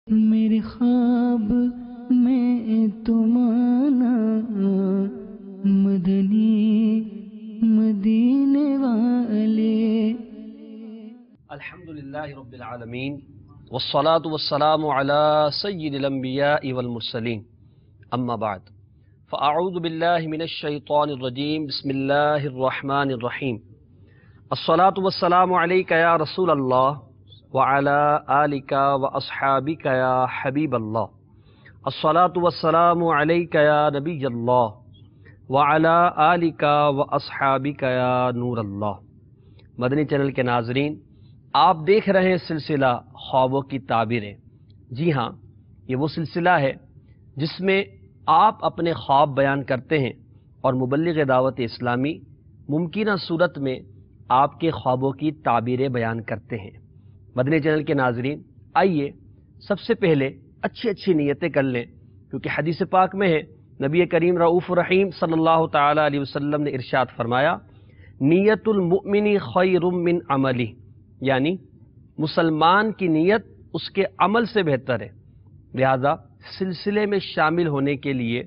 میرے خواب میں تمہارا مدنی مدینے والے۔ الحمدللہ رب العالمین والصلاة والسلام على سید الانبیاء والمرسلین، اما بعد فاعوذ باللہ من الشیطان الرجیم، بسم اللہ الرحمن الرحیم۔ الصلاة والسلام علیک یا رسول اللہ وعلى آلک واصحابک یا حبیب اللہ۔ الصلاة والسلام علیک یا نبی اللہ وعلى آلک واصحابک یا نور اللہ۔ مدنی چینل کے ناظرین، آپ دیکھ رہے ہیں سلسلہ خوابوں کی تعبیریں۔ جی ہاں، یہ وہ سلسلہ ہے جس میں آپ اپنے خواب بیان کرتے ہیں اور مبلغ دعوت اسلامی ممکنہ صورت میں آپ کے خوابوں کی تعبیریں بیان کرتے ہیں۔ مدنی چینل کے ناظرین، آئیے سب سے پہلے اچھی نیتیں کر لیں، کیونکہ حدیث پاک میں ہے، نبی کریم رؤوف رحیم صلی اللہ تعالی علیہ وسلم نے ارشاد فرمایا، نیت المؤمن خیر من عملی، یعنی مسلمان کی نیت اس کے عمل سے بہتر ہے۔ لہذا سلسلے میں شامل ہونے کے لیے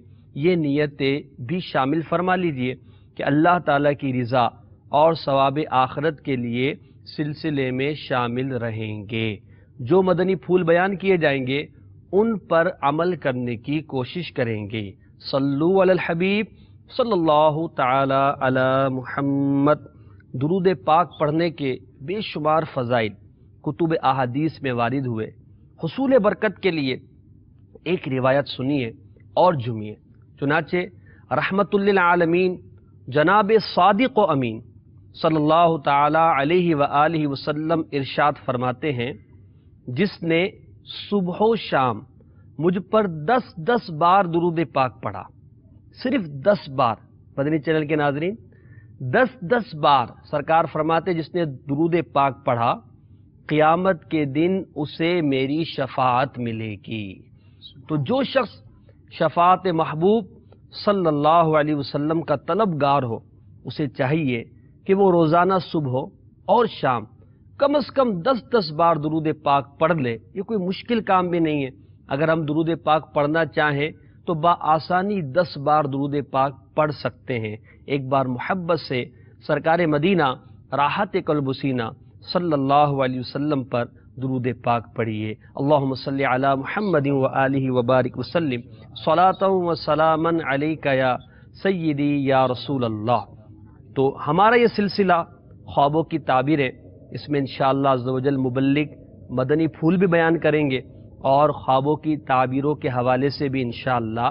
یہ نیتیں بھی شامل فرما لیجئے کہ اللہ تعالیٰ کی رضا اور ثواب آخرت کے لیے سلسلے میں شامل رہیں گے۔ جو مدنی پھول بیان کیے جائیں گے ان پر عمل کرنے کی کوشش کریں گے۔ صلو علی الحبیب صلی اللہ تعالی علی محمد۔ درود پاک پڑھنے کے بے شمار فضائل کتب احادیث میں وارد ہوئے۔ حصول برکت کے لیے ایک روایت سنیے اور جھومیے۔ چنانچہ رحمت للعالمین جناب صادق و امین صلی اللہ تعالی علیہ وآلہ وسلم ارشاد فرماتے ہیں، جس نے صبح و شام مجھ پر 10 بار درود پاک پڑھا، صرف 10 بار۔ مدنی چینل کے ناظرین، 10 بار سرکار فرماتے جس نے درود پاک پڑھا، قیامت کے دن اسے میری شفاعت ملے گی۔ تو جو شخص شفاعت محبوب صلی اللہ علیہ وسلم کا طلبگار ہو، اسے چاہیے کہ وہ روزانہ صبح اور شام کم از کم 10 بار درود پاک پڑھ لے۔ یہ کوئی مشکل کام بھی نہیں ہے۔ اگر ہم درود پاک پڑھنا چاہیں تو بآسانی 10 بار درود پاک پڑھ سکتے ہیں۔ ایک بار محبت سے سرکار مدینہ راحت قلب و سینہ صلی اللہ علیہ وسلم پر درود پاک پڑھیے۔ اللہم صلی علی محمد و آلہ وبارک وسلم، صلاۃ و سلاما علیک یا سیدی یا رسول اللہ۔ تو ہمارا یہ سلسلہ خوابوں کی تعبیریں، اس میں انشاءاللہ عز و جل مبلغ مدنی پھول بھی بیان کریں گے اور خوابوں کی تعبیروں کے حوالے سے بھی انشاءاللہ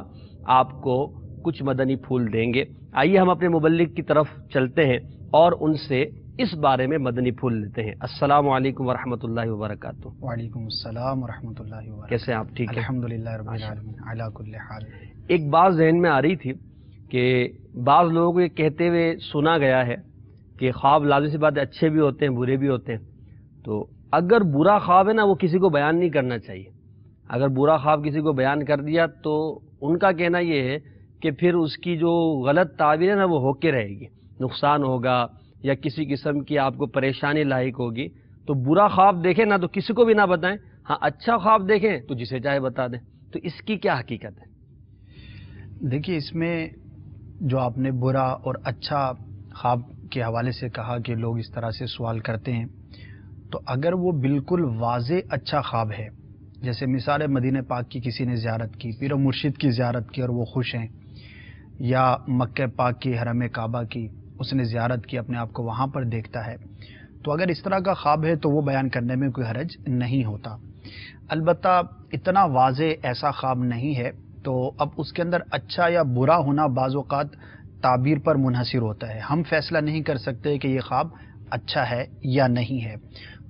آپ کو کچھ مدنی پھول دیں گے۔ آئیے ہم اپنے مبلغ کی طرف چلتے ہیں اور ان سے اس بارے میں مدنی پھول لیتے ہیں۔ السلام علیکم ورحمۃ اللہ وبرکاتہ۔ وعلیکم السلام ورحمۃ اللہ وبرکاتہ۔ کیسے ہیں آپ؟ ٹھیک ہے الحمدللہ رب العالمین علی کل حال۔ ایک بات ذہن میں آ رہی تھی کہ بعض لوگوں کو یہ کہتے ہوئے سنا گیا ہے کہ خواب لازمی سی بات ہے، اچھے بھی ہوتے ہیں برے بھی ہوتے ہیں۔ تو اگر برا خواب ہے نا، وہ کسی کو بیان نہیں کرنا چاہیے۔ اگر برا خواب کسی کو بیان کر دیا تو ان کا کہنا یہ ہے کہ پھر اس کی جو غلط تعبیر ہے نا وہ ہو کے رہے گی، نقصان ہوگا یا کسی قسم کی آپ کو پریشانی لاحق ہوگی۔ تو برا خواب دیکھیں نا تو کسی کو بھی نہ بتائیں، ہاں اچھا خواب دیکھیں تو جسے چاہے بتا دیں۔ تو اس کی کیا حقیقت ہے؟ دیکھیے، اس میں جو آپ نے برا اور اچھا خواب کے حوالے سے کہا کہ لوگ اس طرح سے سوال کرتے ہیں، تو اگر وہ بالکل واضح اچھا خواب ہے، جیسے مثال مدینہ پاک کی کسی نے زیارت کی، پیر و مرشد کی زیارت کی اور وہ خوش ہیں، یا مکہ پاک کی حرم کعبہ کی اس نے زیارت کی، اپنے آپ کو وہاں پر دیکھتا ہے، تو اگر اس طرح کا خواب ہے تو وہ بیان کرنے میں کوئی حرج نہیں ہوتا۔ البتہ اتنا واضح ایسا خواب نہیں ہے تو اب اس کے اندر اچھا یا برا ہونا بعض اوقات تعبیر پر منحصر ہوتا ہے۔ ہم فیصلہ نہیں کر سکتے کہ یہ خواب اچھا ہے یا نہیں ہے۔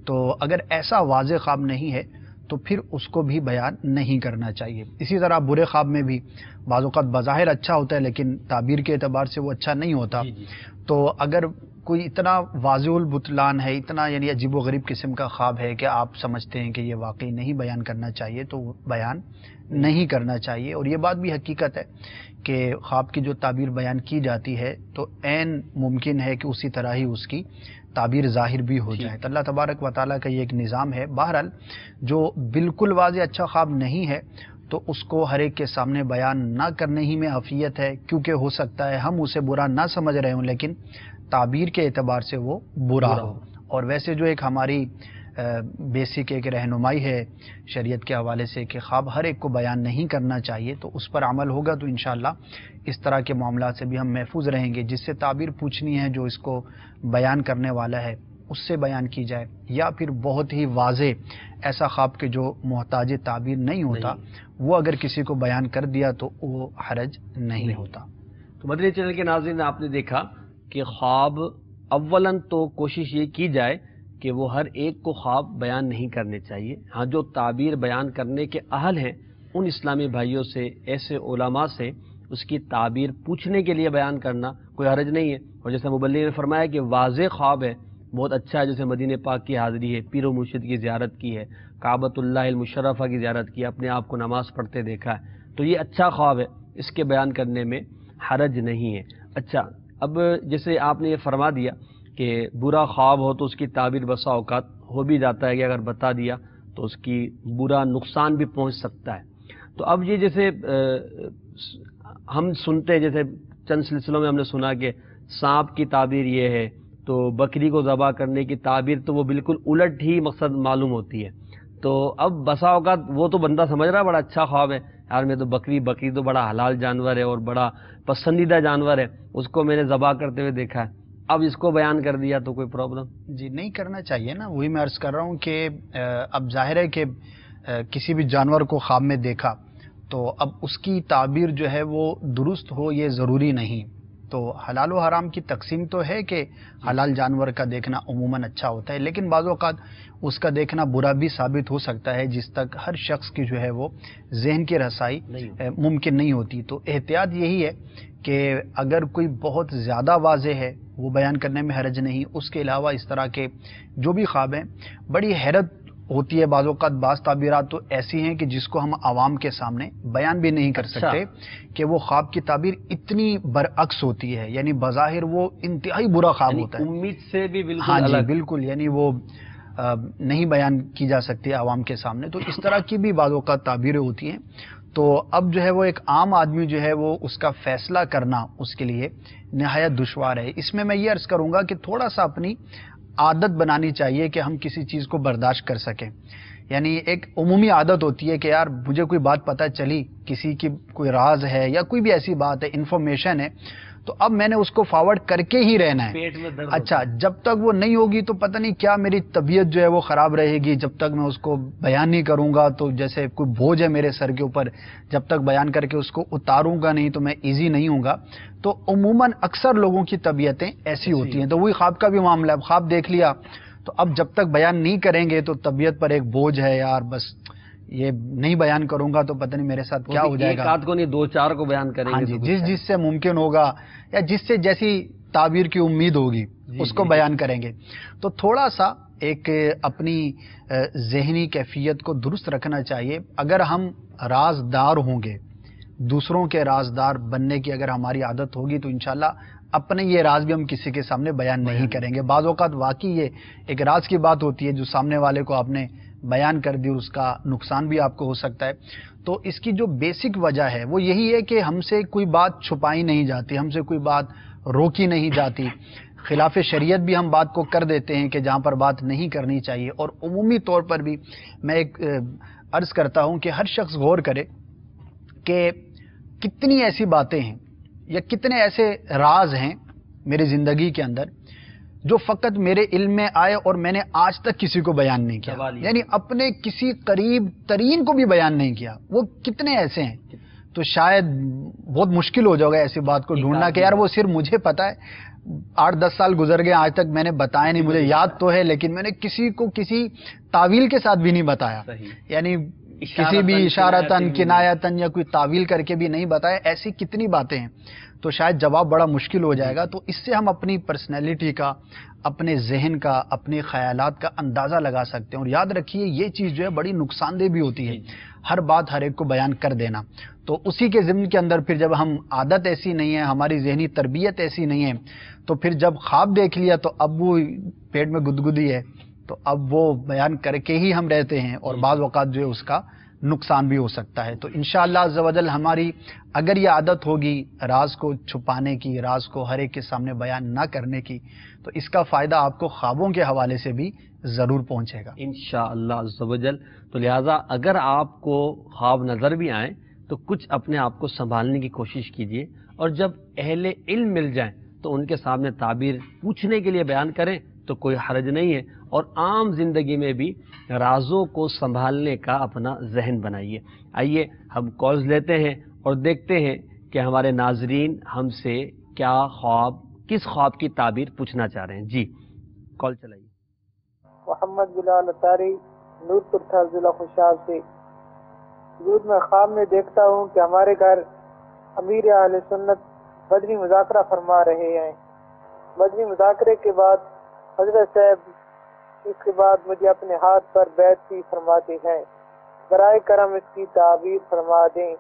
تو اگر ایسا واضح خواب نہیں ہے تو پھر اس کو بھی بیان نہیں کرنا چاہیے۔ اسی طرح برے خواب میں بھی بعض اوقات بظاہر اچھا ہوتا ہے لیکن تعبیر کے اعتبار سے وہ اچھا نہیں ہوتا۔ تو اگر کوئی اتنا واضح البطلان ہے، اتنا یعنی عجیب و غریب قسم کا خواب ہے کہ آپ سمجھتے ہیں کہ یہ واقعی نہیں بیان کرنا چاہیے تو بیان نہیں کرنا چاہیے. اور یہ بات بھی حقیقت ہے کہ خواب کی جو تعبیر بیان کی جاتی ہے تو عین ممکن ہے کہ اسی طرح ہی اس کی تعبیر ظاہر بھی ہو جائے. تو اللہ تبارک و تعالیٰ کا یہ ایک نظام ہے. بہرحال جو بالکل واضح اچھا خواب نہیں ہے تو اس کو ہر ایک کے سامنے بیان نہ کرنے ہی میں عافیت ہے، کیونکہ ہو سکتا ہے ہم اسے برا نہ سمجھ رہے ہوں لیکن تعبیر کے اعتبار سے وہ برا ہو. اور ویسے جو ایک ہماری بیسک ایک رہنمائی ہے شریعت کے حوالے سے کہ خواب ہر ایک کو بیان نہیں کرنا چاہیے، تو اس پر عمل ہوگا تو انشاءاللہ اس طرح کے معاملات سے بھی ہم محفوظ رہیں گے. جس سے تعبیر پوچھنی ہے جو اس کو بیان کرنے والا ہے اس سے بیان کی جائے، یا پھر بہت ہی واضح ایسا خواب کہ جو محتاج تعبیر نہیں ہوتا وہ اگر کسی کو بیان کر دیا تو وہ حرج نہیں ہوتا. تو مدنی چینل کے ناظرین، آپ نے دیکھا کہ خواب اولاً تو کوشش یہ کی جائے کہ وہ ہر ایک کو خواب بیان نہیں کرنے چاہیے. ہاں جو تعبیر بیان کرنے کے اہل ہیں ان اسلامی بھائیوں سے، ایسے علماء سے اس کی تعبیر پوچھنے کے لیے بیان کرنا کوئی حرج نہیں ہے. اور جیسے مبلغ نے فرمایا کہ واضح خواب ہے، بہت اچھا ہے، جیسے مدینہ پاک کی حاضری ہے، پیر و مرشد کی زیارت کی ہے، کعبۃ اللہ المشرفہ کی زیارت کی، اپنے آپ کو نماز پڑھتے دیکھا ہے، تو یہ اچھا خواب ہے، اس کے بیان کرنے میں حرج نہیں ہے. اچھا، اب جیسے آپ نے یہ فرما دیا کہ برا خواب ہو تو اس کی تعبیر بسا اوقات ہو بھی جاتا ہے کہ اگر بتا دیا تو اس کی برا نقصان بھی پہنچ سکتا ہے. تو اب یہ جیسے ہم سنتے ہیں، جیسے چند سلسلوں میں ہم نے سنا کہ سانپ کی تعبیر یہ ہے تو بکری کو ذبح کرنے کی تعبیر تو وہ بالکل الٹ ہی مقصد معلوم ہوتی ہے. تو اب بسا اوقات وہ تو بندہ سمجھ رہا ہے بڑا اچھا خواب ہے، یار میں تو بکری تو بڑا حلال جانور ہے اور بڑا پسندیدہ جانور ہے، اس کو میں نے ذبح کرتے ہوئے دیکھا ہے، اب اس کو بیان کر دیا تو کوئی پرابلم؟ جی نہیں کرنا چاہیے نا. وہی میں عرض کر رہا ہوں کہ اب ظاہر ہے کہ کسی بھی جانور کو خواب میں دیکھا تو اب اس کی تعبیر جو ہے وہ درست ہو یہ ضروری نہیں. تو حلال و حرام کی تقسیم تو ہے کہ حلال جانور کا دیکھنا عموماً اچھا ہوتا ہے، لیکن بعض اوقات اس کا دیکھنا برا بھی ثابت ہو سکتا ہے جس تک ہر شخص کی جو ہے وہ ذہن کی رسائی ممکن نہیں ہوتی. تو احتیاط یہی ہے کہ اگر کوئی بہت زیادہ واضح ہے وہ بیان کرنے میں حرج نہیں. اس کے علاوہ اس طرح کے جو بھی خواب ہیں بڑی حیرت ہوتی ہے. بعض اوقات بعض تعبیرات تو ایسی ہیں کہ جس کو ہم عوام کے سامنے بیان بھی نہیں کر سکتے کہ وہ خواب کی تعبیر اتنی برعکس ہوتی ہے، یعنی بظاہر وہ انتہائی برا خواب ہوتا ہے، امید سے بھی بالکل ہاں جی الگ. بالکل، یعنی وہ نہیں بیان کی جا سکتی عوام کے سامنے. تو اس طرح کی بھی بعض اوقات تعبیریں ہوتی ہیں. تو اب جو ہے وہ ایک عام آدمی جو ہے وہ اس کا فیصلہ کرنا اس کے لیے نہایت دشوار ہے. اس میں یہ عرض کروں گا کہ تھوڑا سا اپنی عادت بنانی چاہیے کہ ہم کسی چیز کو برداشت کر سکیں. یعنی ایک عمومی عادت ہوتی ہے کہ یار مجھے کوئی بات پتہ چلی، کسی کی کوئی راز ہے یا کوئی بھی ایسی بات ہے، انفارمیشن ہے، تو اب میں نے اس کو فارورڈ کر کے ہی رہنا ہے. پیٹ میں درد اچھا، جب تک وہ نہیں ہوگی تو پتہ نہیں کیا میری طبیعت جو ہے وہ خراب رہے گی. جب تک میں اس کو بیان نہیں کروں گا تو جیسے کوئی بوجھ ہے میرے سر کے اوپر، جب تک بیان کر کے اس کو اتاروں گا نہیں تو میں ایزی نہیں ہوں گا. تو عموماً اکثر لوگوں کی طبیعتیں ایسی ہوتی ہیں. تو وہی خواب کا بھی معاملہ ہے، خواب دیکھ لیا تو اب جب تک بیان نہیں کریں گے تو طبیعت پر ایک بوجھ ہے، یار بس یہ نہیں بیان کروں گا تو پتہ نہیں میرے ساتھ کیا ہو جائے گا. ایک آدھ کو نہیں، دو چار کو بیان کریں ہاں گے. جی، جس سے ممکن ہوگا یا جس سے جیسی تعبیر کی امید ہوگی اس کو بیان کریں گے. تو تھوڑا سا ایک اپنی ذہنی کیفیت کو درست رکھنا چاہیے. اگر ہم رازدار ہوں گے، دوسروں کے رازدار بننے کی اگر ہماری عادت ہوگی تو انشاءاللہ اپنے یہ راز بھی ہم کسی کے سامنے بیان نہیں کریں گے. بعض اوقات واقعی یہ ایک راز کی بات ہوتی ہے جو سامنے والے کو آپ نے بیان کر دی اور اس کا نقصان بھی آپ کو ہو سکتا ہے. تو اس کی جو بیسک وجہ ہے وہ یہی ہے کہ ہم سے کوئی بات چھپائی نہیں جاتی، ہم سے کوئی بات روکی نہیں جاتی. خلاف شریعت بھی ہم بات کو کر دیتے ہیں کہ جہاں پر بات نہیں کرنی چاہیے. اور عمومی طور پر بھی میں ایک عرض کرتا ہوں کہ ہر شخص غور کرے کہ کتنی ایسی باتیں ہیں یا کتنے ایسے راز ہیں میری زندگی کے اندر جو فقط میرے علم میں آئے اور میں نے آج تک کسی کو بیان نہیں کیا، یعنی اپنے کسی قریب ترین کو بھی بیان نہیں کیا. وہ کتنے ایسے ہیں. تو شاید بہت مشکل ہو جائے گا ایسی بات کو ڈھونڈنا کہ یار وہ صرف مجھے پتا ہے، 8-10 سال گزر گئے آج تک میں نے بتایا نہیں. مجھے یاد تو ہے لیکن میں نے کسی کو کسی تعویل کے ساتھ بھی نہیں بتایا. یعنی کسی بھی اشارتن کنایتن یا کوئی تعویل کر کے بھی نہیں بتائے. ایسی کتنی باتیں ہیں تو شاید جواب بڑا مشکل ہو جائے گا. تو اس سے ہم اپنی پرسنالٹی کا، اپنے ذہن کا، اپنے خیالات کا اندازہ لگا سکتے ہیں. اور یاد رکھیے یہ چیز جو ہے بڑی نقصان دہ بھی ہوتی ہے، ہر بات ہر ایک کو بیان کر دینا. تو اسی کے ضمن کے اندر پھر جب ہم عادت ایسی نہیں ہے، ہماری ذہنی تربیت ایسی نہیں ہے، تو پھر جب خواب دیکھ لیا تو اب وہ پیٹ میں گدگدی ہے تو اب وہ بیان کر کے ہی ہم رہتے ہیں، اور بعض اوقات جو ہے اس کا نقصان بھی ہو سکتا ہے. تو انشاءاللہ عز و جل ہماری اگر یہ عادت ہوگی راز کو چھپانے کی، راز کو ہر ایک کے سامنے بیان نہ کرنے کی، تو اس کا فائدہ آپ کو خوابوں کے حوالے سے بھی ضرور پہنچے گا انشاءاللہ عز و جل. تو لہٰذا اگر آپ کو خواب نظر بھی آئیں تو کچھ اپنے آپ کو سنبھالنے کی کوشش کیجیے، اور جب اہل علم مل جائیں تو ان کے سامنے تعبیر پوچھنے کے لیے بیان کریں تو کوئی حرج نہیں ہے. اور عام زندگی میں بھی رازوں کو سنبھالنے کا اپنا ذہن بنائیے. آئیے ہم کالز لیتے ہیں اور دیکھتے ہیں کہ ہمارے ناظرین ہم سے کیا کس خواب کی تعبیر پوچھنا چاہ رہے ہیں. جی کال چلائیے. محمد بلال اتاری، نور پور تھا، ضلع خوشحال سے. حضور میں خواب میں دیکھتا ہوں کہ ہمارے گھر امیر اہل سنت مدنی مذاکرہ فرما رہے ہیں. مدنی مذاکرے کے بعد حضرت صاحب اس کے بعد مجھے اپنے ہاتھ پر بیعت بھی فرماتے ہیں. برائے کرم اس کی تعبیر فرما دیں.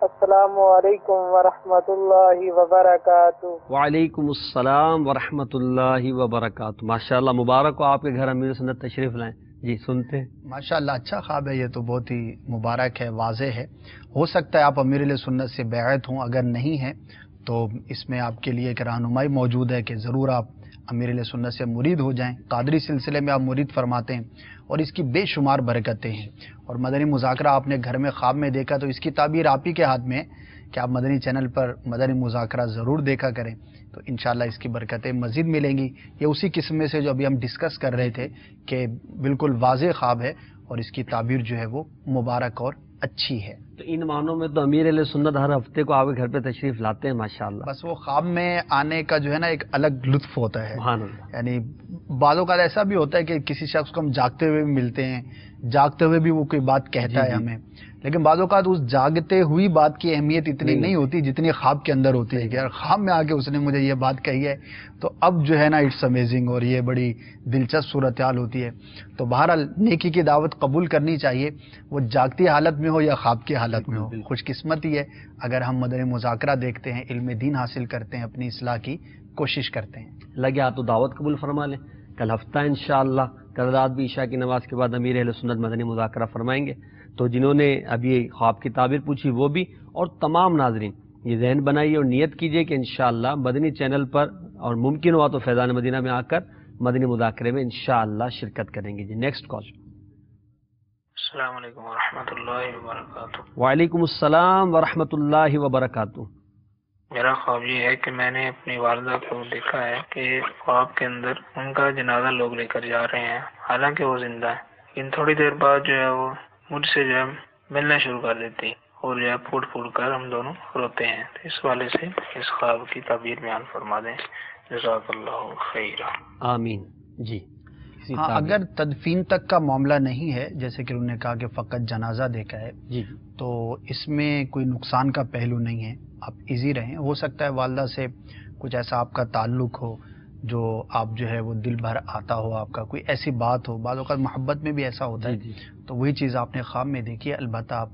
السلام علیکم ورحمۃ اللہ وبرکاتہ. وعلیکم السلام ورحمۃ اللہ وبرکاتہ. ماشاءاللہ مبارک ہو آپ کے گھر امیر سنت تشریف لائیں. جی سنتے ہیں. ماشاءاللہ اچھا خواب ہے، یہ تو بہت ہی مبارک ہے، واضح ہے. ہو سکتا ہے آپ امیر علیہ سنت سے بیعت ہوں، اگر نہیں ہے تو اس میں آپ کے لیے ایک رہنمائی موجود ہے کہ ضرور آپ امیر علیہ سنت سے مرید ہو جائیں. قادری سلسلے میں آپ مرید فرماتے ہیں اور اس کی بے شمار برکتیں ہیں. اور مدنی مذاکرہ آپ نے گھر میں خواب میں دیکھا تو اس کی تعبیر آپ ہی کے ہاتھ میں ہے کہ آپ مدنی چینل پر مدنی مذاکرہ ضرور دیکھا کریں، تو انشاءاللہ اس کی برکتیں مزید ملیں گی. یہ اسی قسم میں سے جو ابھی ہم ڈسکس کر رہے تھے کہ بالکل واضح خواب ہے اور اس کی تعبیر جو ہے وہ مبارک اور اچھی ہے. تو ان معنوں میں تو امیر علیہ سنت ہر ہفتے کو آپ کے گھر پہ تشریف لاتے ہیں ماشاءاللہ. بس وہ خواب میں آنے کا جو ہے نا ایک الگ لطف ہوتا ہے. سبحان اللہ. یعنی بعض اوقات ایسا بھی ہوتا ہے کہ کسی شخص کو ہم جاگتے ہوئے بھی ملتے ہیں، جاگتے ہوئے بھی وہ کوئی بات کہتا ہے ہمیں، لیکن بعض اوقات اس جاگتے ہوئی بات کی اہمیت اتنی نہیں ہوتی جتنی خواب کے اندر ہوتی ہے کہ یار خواب میں آ کے اس نے مجھے یہ بات کہی ہے. تو اب جو ہے نا اٹس امیزنگ، اور یہ بڑی دلچسپ صورتحال ہوتی ہے. تو بہرحال نیکی کی دعوت قبول کرنی چاہیے، وہ جاگتی حالت میں ہو یا خواب کی حالت میں ہو. خوش قسمتی ہے اگر ہم مدنی مذاکرہ دیکھتے ہیں، علم دین حاصل کرتے ہیں، اپنی اصلاح کی کوشش کرتے ہیں. لگے ہاتھ تو دعوت قبول فرما لیں. کل ہفتہ انشاءاللہ، کل رات بھی عشاء کی نماز کے بعد امیر اہل سنت مدنی مذاکرہ فرمائیں گے. تو جنہوں نے ابھی خواب کی تعبیر پوچھی وہ بھی، اور تمام ناظرین یہ ذہن بنائیے اور نیت کیجئے کہ انشاءاللہ مدنی چینل پر اور ممکن ہوا تو فیضان مدینہ میں آ کر مدنی مذاکرے میں انشاءاللہ شرکت کریں گے. جی نیکسٹ کال. السلام علیکم ورحمۃ اللہ وبرکاتہ. وعلیکم السلام ورحمۃ اللہ وبرکاتہ. میرا خواب یہ ہے کہ میں نے اپنی والدہ کو دیکھا ہے کہ خواب کے اندر ان کا جنازہ لوگ لے کر جا رہے ہیں، حالانکہ وہ زندہ ہے. لیکن تھوڑی دیر بعد جو ہے وہ مجھ سے جو ہے ملنا شروع کر دیتی اور جو ہے پھوٹ پھوٹ کر ہم دونوں روتے ہیں. تو اس والے سے اس خواب کی تعبیر بیان فرما دیں. جزاک اللہ خیرہ. آمین. جی ہاں، اگر تدفین تک کا معاملہ نہیں ہے، جیسے کہ انہوں نے کہا کہ فقط جنازہ دیکھا ہے، جی تو اس میں کوئی نقصان کا پہلو نہیں ہے. آپ ایزی رہیں. ہو سکتا ہے والدہ سے کچھ ایسا آپ کا تعلق ہو جو آپ جو ہے وہ دل بھر آتا ہو، آپ کا کوئی ایسی بات ہو. بعض اوقات محبت میں بھی ایسا ہوتا ہے. تو وہی چیز آپ نے خواب میں دیکھی ہے. البتہ آپ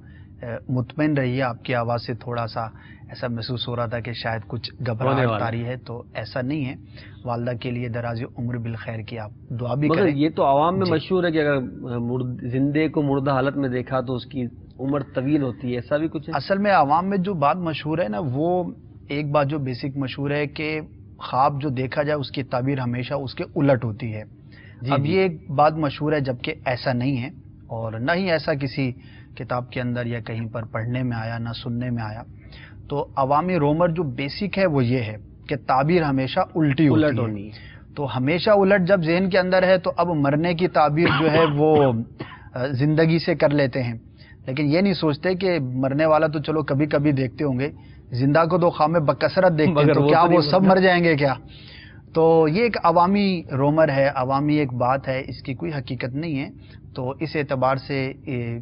مطمئن رہیے، آپ کی آواز سے تھوڑا سا ایسا محسوس ہو رہا تھا کہ شاید کچھ گھبراہٹ آ رہی ہے، تو ایسا نہیں ہے. والدہ کے لیے دراز عمر بالخیر کی آپ دعا بھی کریں. یہ تو عوام میں مشہور ہے کہ اگر زندے کو مردہ حالت میں دیکھا تو اس کی عمر طویل ہوتی ہے، ایسا بھی کچھ ہے؟ اصل میں عوام میں جو بات مشہور ہے نا، وہ ایک بات جو بیسک مشہور ہے کہ خواب جو دیکھا جائے اس کی تعبیر ہمیشہ اس کے الٹ ہوتی ہے. اب یہ ایک بات مشہور ہے، جبکہ ایسا نہیں ہے، اور نہ ہی ایسا کسی کتاب کے اندر یا کہیں پر پڑھنے میں آیا، نہ سننے میں آیا. تو عوامی رومر جو بیسک ہے وہ یہ ہے کہ تعبیر ہمیشہ الٹی ہوتی ہے. تو ہمیشہ الٹ جب ذہن کے اندر ہے تو اب مرنے کی تعبیر جو ہے وہ زندگی سے کر لیتے ہیں، لیکن یہ نہیں سوچتے کہ مرنے والا تو چلو کبھی کبھی دیکھتے ہوں گے، زندہ کو تو خواب میں بکثرت دیکھتے ہیں، تو کیا وہ سب مر جائیں گے کیا؟ تو یہ ایک عوامی رومر ہے، عوامی ایک بات ہے، اس کی کوئی حقیقت نہیں ہے. تو اس اعتبار سے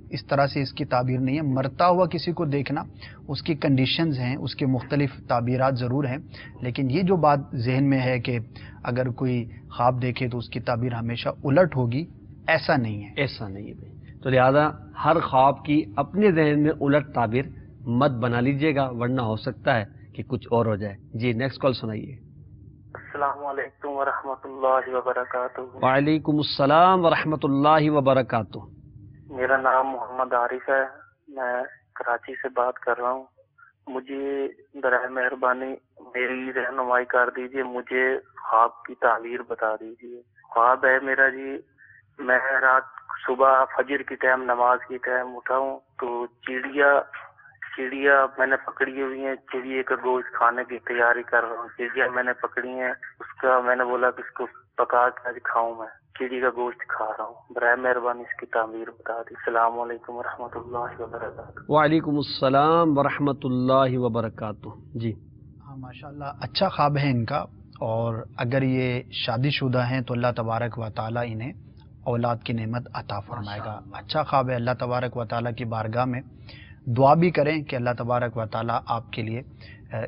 اس طرح سے اس کی تعبیر نہیں ہے. مرتا ہوا کسی کو دیکھنا اس کی کنڈیشنز ہیں، اس کے مختلف تعبیرات ضرور ہیں، لیکن یہ جو بات ذہن میں ہے کہ اگر کوئی خواب دیکھے تو اس کی تعبیر ہمیشہ الٹ ہوگی، ایسا نہیں ہے. ایسا نہیں ہے بھائی. تو لہذا ہر خواب کی اپنے ذہن میں الٹ تعبیر مت بنا لیجئے گا، ورنہ ہو سکتا ہے کہ کچھ اور ہو جائے. جی نیکسٹ کال سنائیے. السلام علیکم ورحمۃ اللہ وبرکاتہ. وعلیکم السلام ورحمۃ اللہ وبرکاتہ. میرا نام محمد عارف ہے، میں کراچی سے بات کر رہا ہوں. مجھے برائے مہربانی میری رہنمائی کر دیجیے، مجھے خواب کی تعبیر بتا دیجیے. خواب ہے میرا جی، میں رات صبح فجر کی ٹائم نماز کی ٹائم اٹھا ہوں تو چڑیا میں نے پکڑی ہوئی ہیں، چڑیے کا گوشت کھانے کی تیاری کر رہا ہوں. چڑیا میں نے پکڑی ہیں، اس کا میں نے بولا کہ اس کو پکا کے کھاؤں. میں چڑی کا گوشت کھا رہا ہوں، برائے مہربانی اس کی تعبیر بتا دی. السلام علیکم ورحمۃ اللہ وبرکاتہ. وعلیکم السلام ورحمۃ اللہ وبرکاتہ. جی ہاں ماشاء اللہ، اچھا خواب ہے ان کا، اور اگر یہ شادی شدہ ہیں تو اللہ تبارک و تعالیٰ انہیں اولاد کی نعمت عطا فرمائے گا. اچھا خواب ہے. اللہ تبارک و تعالیٰ کی بارگاہ میں دعا بھی کریں کہ اللہ تبارک و تعالیٰ آپ کے لیے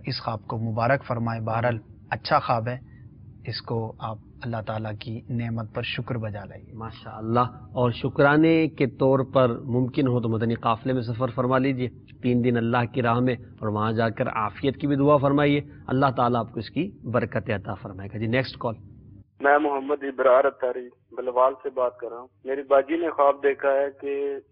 اس خواب کو مبارک فرمائے. بہرحال اچھا خواب ہے، اس کو آپ اللہ تعالیٰ کی نعمت پر شکر بجا لائیے. ماشاء اللہ. اور شکرانے کے طور پر ممکن ہو تو مدنی قافلے میں سفر فرما لیجئے 3 دن اللہ کی راہ میں، اور وہاں جا کر عافیت کی بھی دعا فرمائیے. اللہ تعالیٰ آپ کو اس کی برکت عطا فرمائے گا. جی نیکسٹ کال. میں محمد ابرار اتاری بلوال سے بات کر رہا ہوں. میری باجی نے خواب دیکھا ہے کہ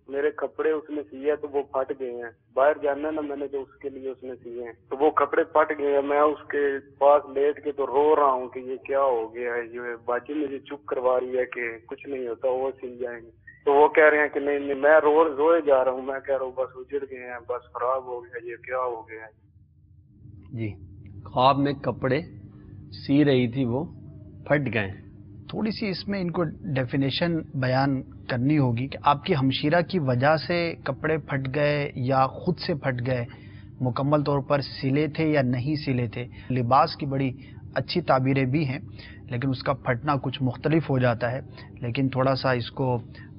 میرے کپڑے اس نے سیے تو وہ پھٹ گئے ہیں. باہر جانا ہے نا میں نے جو اس کے لیے اس نے سیے ہیں تو وہ کپڑے پھٹ گئے ہیں. میں اس کے پاس لیٹ کے تو رو رہا ہوں کہ یہ کیا ہو گیا ہے. یہ باجی مجھے چپ کروا رہی ہے کہ کچھ نہیں ہوتا، وہ سل جائیں گے. تو وہ کہہ رہے ہیں کہ نہیں میں روئے جا رہا ہوں. میں کہہ رہا ہوں بس اجڑ گئے ہیں، بس خراب ہو گیا، یہ کیا ہو گیا ہے. جی خواب میں کپڑے سی رہی تھی، وہ پھٹ گئے. تھوڑی سی اس میں ان کو ڈیفینیشن بیان کرنی ہوگی کہ آپ کی ہمشیرہ کی وجہ سے کپڑے پھٹ گئے یا خود سے پھٹ گئے، مکمل طور پر سلے تھے یا نہیں سلے تھے. لباس کی بڑی اچھی تعبیریں بھی ہیں، لیکن اس کا پھٹنا کچھ مختلف ہو جاتا ہے. لیکن تھوڑا سا اس کو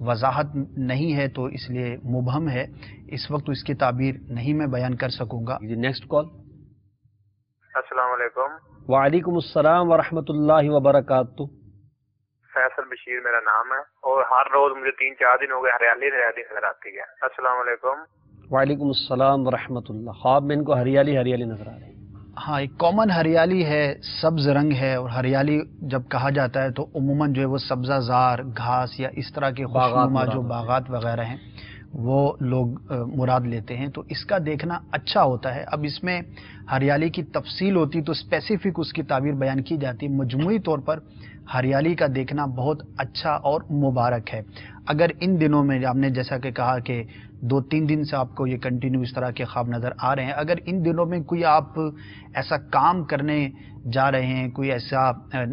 وضاحت نہیں ہے تو اس لیے مبہم ہے، اس وقت اس کی تعبیر نہیں میں بیان کر سکوں گا. جی نیکسٹ کال. السلام علیکم. وعلیکم السلام ورحمۃ اللہ وبرکاتہ. فیصل بشیر میرا نام ہے، اور ہر روز مجھے 3-4 دن ہو گئے ہریالی نظر آتی ہے. السلام علیکم. وعلیکم السلام ورحمۃ اللہ. خواب میں ان کو ہریالی نظر آ رہی ہے. ہاں ایک کامن ہریالی ہے، سبز رنگ ہے، اور ہریالی جب کہا جاتا ہے تو عموماً جو ہے وہ سبزہ زار گھاس یا اس طرح کے خوشنما جو باغات وغیرہ ہیں وہ لوگ مراد لیتے ہیں. تو اس کا دیکھنا اچھا ہوتا ہے. اب اس میں ہریالی کی تفصیل ہوتی تو اسپیسیفک اس کی تعبیر بیان کی جاتی. مجموعی طور پر ہریالی کا دیکھنا بہت اچھا اور مبارک ہے. اگر ان دنوں میں آپ نے جیسا کہ کہا کہ 2-3 دن سے آپ کو یہ کنٹینیو اس طرح کے خواب نظر آ رہے ہیں، اگر ان دنوں میں کوئی آپ ایسا کام کرنے جا رہے ہیں، کوئی ایسا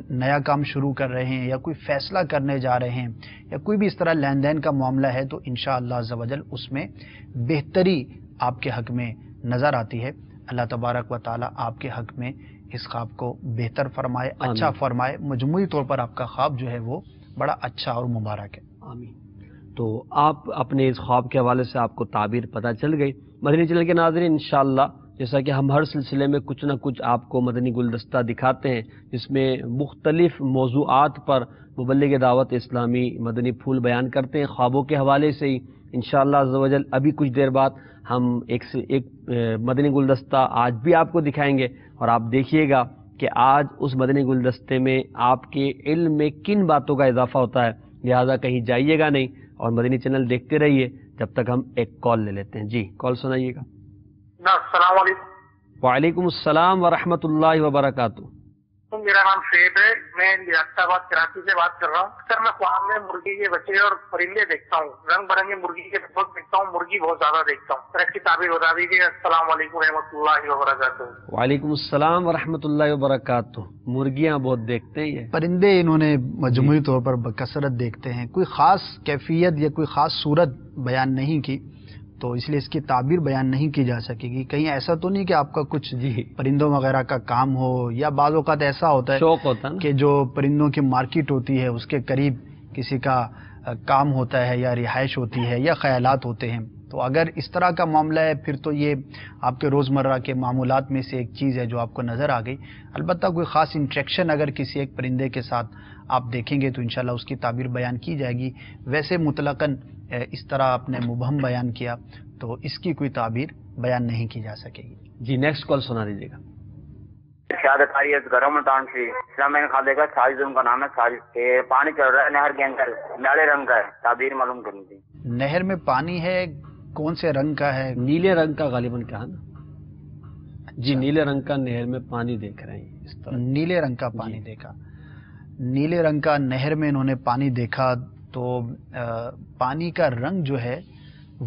نیا کام شروع کر رہے ہیں، یا کوئی فیصلہ کرنے جا رہے ہیں، یا کوئی بھی اس طرح لین دین کا معاملہ ہے، تو انشاءاللہ عز و جل اس میں بہتری آپ کے حق میں نظر آتی ہے. اللہ تبارک و تعالی آپ کے حق میں اس خواب کو بہتر فرمائے، اچھا فرمائے. مجموعی طور پر آپ کا خواب جو ہے وہ بڑا اچھا اور مبارک ہے. آمین. تو آپ اپنے اس خواب کے حوالے سے آپ کو تعبیر پتہ چل گئی. مدنی چینل کے ناظرین، انشاءاللہ جیسا کہ ہم ہر سلسلے میں کچھ نہ کچھ آپ کو مدنی گلدستہ دکھاتے ہیں، جس میں مختلف موضوعات پر مبلغ دعوت اسلامی مدنی پھول بیان کرتے ہیں خوابوں کے حوالے سے ہی. انشاءاللہ عز و جل ابھی کچھ دیر بعد ہم ایک مدنی گلدستہ آج بھی آپ کو دکھائیں گے، اور آپ دیکھیے گا کہ آج اس مدنی گلدستے میں آپ کے علم میں کن باتوں کا اضافہ ہوتا ہے. لہٰذا کہیں جائیے گا نہیں اور مدنی چینل دیکھتے رہیے جب تک ہم ایک کال لے لیتے ہیں. جی کال سنائیے گا. السلام علیکم. وعلیکم السلام ورحمۃ اللہ وبرکاتہ. میرا نام شعیب ہے، میں ریاست آباد کراچی سے بات کر رہا ہوں. سر میں خواب میں مرغی کے بچے اور پرندے دیکھتا ہوں، رنگ برنگے مرغی کے بہت دیکھتا ہوں، مرغی بہت زیادہ دیکھتا ہوں. سر اس کی تعبیر بتا دیجیے. السلام علیکم رحمۃ اللہ وبرکاتہ. وعلیکم السلام ورحمۃ اللہ وبرکاتہ. مرغیاں بہت دیکھتے ہیں، یہ پرندے انہوں نے مجموعی طور پر بکثرت دیکھتے ہیں. کوئی خاص کیفیت یا کوئی خاص صورت بیان نہیں کی، تو اس لیے اس کی تعبیر بیان نہیں کی جا سکے گی. کہیں ایسا تو نہیں کہ آپ کا کچھ پرندوں وغیرہ کا کام ہو، یا بعض اوقات ایسا ہوتا ہے شوق ہوتا ہے کہ جو پرندوں کی مارکیٹ ہوتی ہے اس کے قریب کسی کا کام ہوتا ہے یا رہائش ہوتی ہے یا خیالات ہوتے ہیں. تو اگر اس طرح کا معاملہ ہے پھر تو یہ آپ کے روزمرہ کے معمولات میں سے ایک چیز ہے جو آپ کو نظر آ گئی. البتہ کوئی خاص انٹریکشن اگر کسی ایک پرندے کے ساتھ آپ دیکھیں گے تو انشاءاللہ اس کی تعبیر بیان کی جائے گی. ویسے مطلقاً اس طرح آپ نے مبہم بیان کیا تو اس کی کوئی تعبیر بیان نہیں کی جا سکے گی. جی نیکسٹ کال سنا دیجیے گا. شہادت آریت گرم ملتان سے اسلام میں نے کھا دیکھا ساجد ان کا نام ہے ساجد. پانی چل رہا ہے نہر کے اندر، نیلے رنگ کا ہے، تعبیر معلوم کرنی تھی. نہر میں پانی ہے، کون سے رنگ کا ہے؟ نیلے رنگ کا غالباً کہا نا جی، نیلے رنگ کا نہر میں پانی دیکھ رہے ہیں اس طرح. نیلے رنگ کا پانی دیکھا، نیلے رنگ کا نہر میں انہوں نے پانی دیکھا. تو پانی کا رنگ جو ہے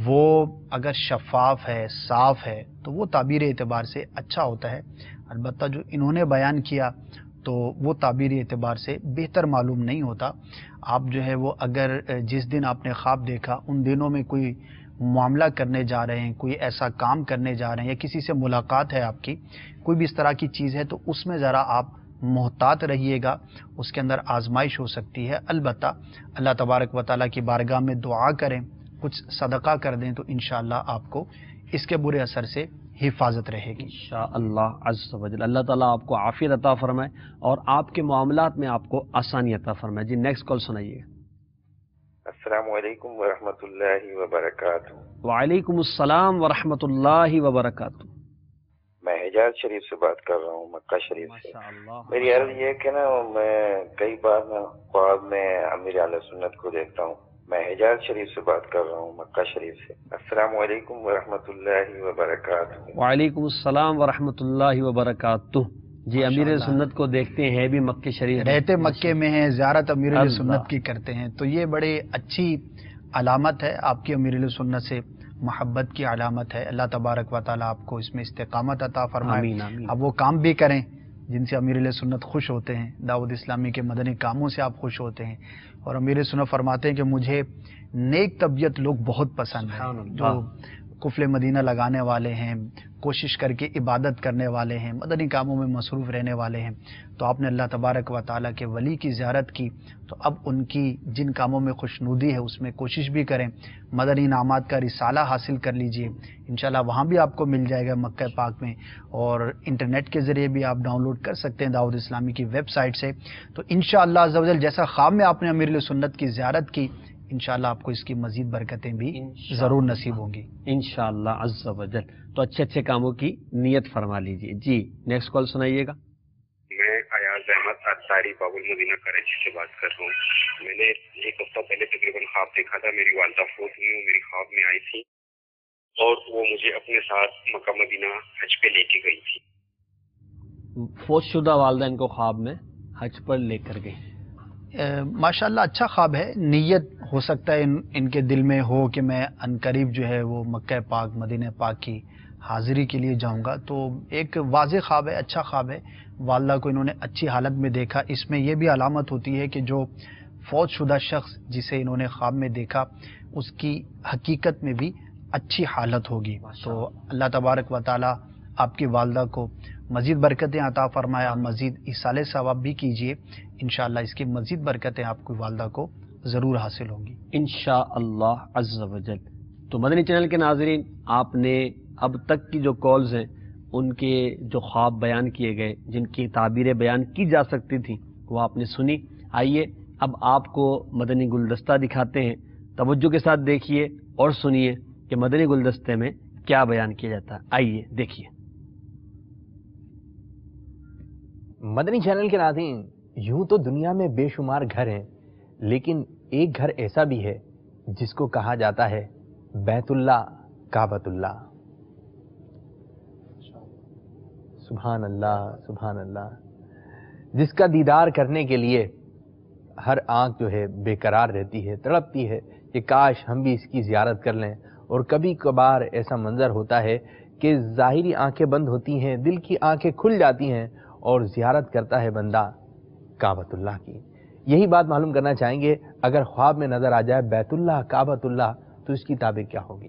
وہ اگر شفاف ہے، صاف ہے تو وہ تعبیر اعتبار سے اچھا ہوتا ہے. البتہ جو انہوں نے بیان کیا تو وہ تعبیر اعتبار سے بہتر معلوم نہیں ہوتا. آپ جو ہے وہ اگر جس دن آپ نے خواب دیکھا ان دنوں میں کوئی معاملہ کرنے جا رہے ہیں، کوئی ایسا کام کرنے جا رہے ہیں یا کسی سے ملاقات ہے آپ کی، کوئی بھی اس طرح کی چیز ہے تو اس میں ذرا آپ محتاط رہیے گا، اس کے اندر آزمائش ہو سکتی ہے. البتہ اللہ تبارک و تعالیٰ کی بارگاہ میں دعا کریں، کچھ صدقہ کر دیں تو انشاءاللہ آپ کو اس کے برے اثر سے حفاظت رہے گی انشاءاللہ عز و جل. اللہ تعالیٰ آپ کو عافیت عطا فرمائے اور آپ کے معاملات میں آپ کو آسانی عطا فرمائے. جی نیکسٹ کال سنائیے. السلام علیکم ورحمۃ اللہ وبرکاتہ. وعلیکم السلام ورحمۃ اللہ وبرکاتہ. میں حجاز شریف سے بات کر رہا ہوں، مکہ شریف سے. میری عرض یہ ہے کہ نا میں کئی بار نا خواب میں امیر اہل سنت کو دیکھتا ہوں. میں حجاز شریف سے بات کر رہا ہوں، مکہ شریف سے. السلام علیکم ورحمۃ اللہ وبرکاتہ. وعلیکم السلام ورحمۃ اللہ وبرکاتہ. جی امیر سنت کو دیکھتے ہیں بھی مکہ شریف، رہتے مکے میں ہیں، زیارت امیر سنت کی کرتے ہیں، تو یہ بڑے اچھی علامت ہے، آپ کی امیر سنت سے محبت کی علامت ہے. اللہ تبارک و تعالیٰ آپ کو اس میں استقامت عطا فرمائے. آمین آمین. اب وہ کام بھی کریں جن سے امیر سنت خوش ہوتے ہیں، دعوت اسلامی کے مدنی کاموں سے آپ خوش ہوتے ہیں. اور امیر سنت فرماتے ہیں کہ مجھے نیک طبیعت لوگ بہت پسند ہیں، جو قفل مدینہ لگانے والے ہیں، کوشش کر کے عبادت کرنے والے ہیں، مدنی کاموں میں مصروف رہنے والے ہیں. تو آپ نے اللہ تبارک و تعالیٰ کے ولی کی زیارت کی تو اب ان کی جن کاموں میں خوشنودی ہے اس میں کوشش بھی کریں. مدنی انعامات کا رسالہ حاصل کر لیجئے، انشاءاللہ وہاں بھی آپ کو مل جائے گا مکہ پاک میں، اور انٹرنیٹ کے ذریعے بھی آپ ڈاؤن لوڈ کر سکتے ہیں دعوت اسلامی کی ویب سائٹ سے. تو انشاءاللہ عز و جل جیسا خواب میں آپ نے امیر سنت کی زیارت کی، انشاءاللہ آپ کو اس کی مزید برکتیں بھی ضرور نصیب ہوں گی انشاءاللہ عز و جل. تو اچھے اچھے کاموں کی نیت فرما لیجئے. جی نیکسٹ کال سنائیے گا. میں ایاز احمد انصاری باب المدینہ کراچی سے بات کر رہا ہوں. میں نے ایک ہفتہ پہلے تقریباً خواب دیکھا تھا. میری والدہ فوت ہوئی، وہ میری خواب میں آئی تھی اور وہ مجھے اپنے ساتھ مکہ مدینہ حج پہ لے کے گئی تھی. فوت شدہ والدہ ان کو خواب میں حج پر لے کر گئی. ماشاءاللہ اچھا خواب ہے. نیت ہو سکتا ہے ان کے دل میں ہو کہ میں عنقریب جو ہے وہ مکہ پاک مدینہ پاک کی حاضری کے لیے جاؤں گا. تو ایک واضح خواب ہے، اچھا خواب ہے. والدہ کو انہوں نے اچھی حالت میں دیکھا. اس میں یہ بھی علامت ہوتی ہے کہ جو فوت شدہ شخص جسے انہوں نے خواب میں دیکھا اس کی حقیقت میں بھی اچھی حالت ہوگی. تو اللہ تبارک و تعالیٰ آپ کی والدہ کو مزید برکتیں عطا فرمائے. آپ مزید ایصال ثواب بھی کیجئے، انشاءاللہ اس کی مزید برکتیں آپ کی والدہ کو ضرور حاصل ہوں گی انشاءاللہ عز و جل. تو مدنی چینل کے ناظرین، آپ نے اب تک کی جو کالز ہیں ان کے جو خواب بیان کیے گئے، جن کی تعبیریں بیان کی جا سکتی تھیں، وہ آپ نے سنی. آئیے اب آپ کو مدنی گلدستہ دکھاتے ہیں. توجہ کے ساتھ دیکھیے اور سنیے کہ مدنی گلدستے میں کیا بیان کیا جاتا ہے. آئیے دیکھیے. مدنی چینل کے ناظرین، یوں تو دنیا میں بے شمار گھر ہیں، لیکن ایک گھر ایسا بھی ہے جس کو کہا جاتا ہے بیت اللہ کعبۃ اللہ. سبحان اللہ سبحان اللہ، جس کا دیدار کرنے کے لیے ہر آنکھ جو ہے بے قرار رہتی ہے، تڑپتی ہے کہ کاش ہم بھی اس کی زیارت کر لیں. اور کبھی کبھار ایسا منظر ہوتا ہے کہ ظاہری آنکھیں بند ہوتی ہیں، دل کی آنکھیں کھل جاتی ہیں اور زیارت کرتا ہے بندہ کعبۃ اللہ کی. یہی بات معلوم کرنا چاہیں گے. اگر خواب میں نظر آ جائے بیت اللہ کعبۃ اللہ تو اس کی تعبیر کیا ہوگی؟